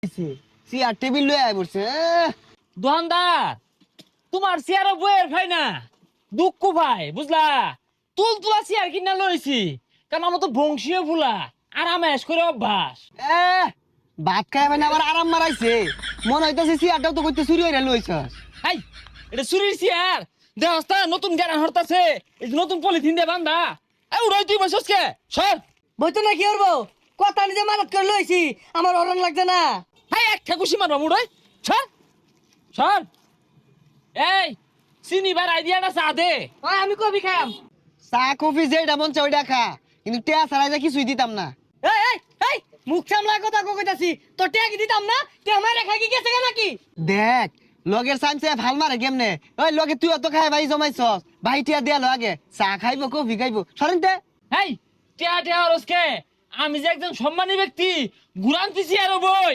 Chair table লয়ে আয় পড়ছে দোকানদার তোমার চেয়ারও বইয়ের ভাই না দুঃখ ভাই বুঝলা তুলা চেয়ার কিনা লইছি কারণ আমার তো বংশীয় ফুলা আরামেশ করে অভ্যাস ভাত খায় মানে আবার আরাম মারাইছে মনে হইতেছে চেয়ারটাও তো করতে চুরি হইরা লইছস হাই এটা চুরির চেয়ার দেহস্তা নতুন জ্ঞান হরতাছে এই যে নতুন পলিথিন দিয়ে বান্ধা এই উড়াই তুই বসস কে সর বইতো না কি করবো কথা নিজে মানত করে লইছি আমার অরণ লাগছে না। হাই একটা খুশি মারবা মুড়াই সর সর এই চিনি বার আইডিয়াটা চা দে আমি কবি খাম। চা কফি যেটা মন চাই ওইটা খা কিন্তু টেয়া ছাড়া যা কিছুই দিতাম না। এই এই এই মুখ সামলা কথা কইতাছি তো টেকি দিতাম না তে আমার রেখা কি গেছে নাকি? দেখ লগের সামসে ভাল মারে কেমনে ওই লগে তুই অত খাই ভাই জমাইছস ভাই টিয়া দেয়া আগে চা খাইবো কফি খাইবো সরেন তে হেই টিয়া টিয়া রসকে আমি যে একজন সম্মানী ব্যক্তি ঘুরান্তিছি আরো বই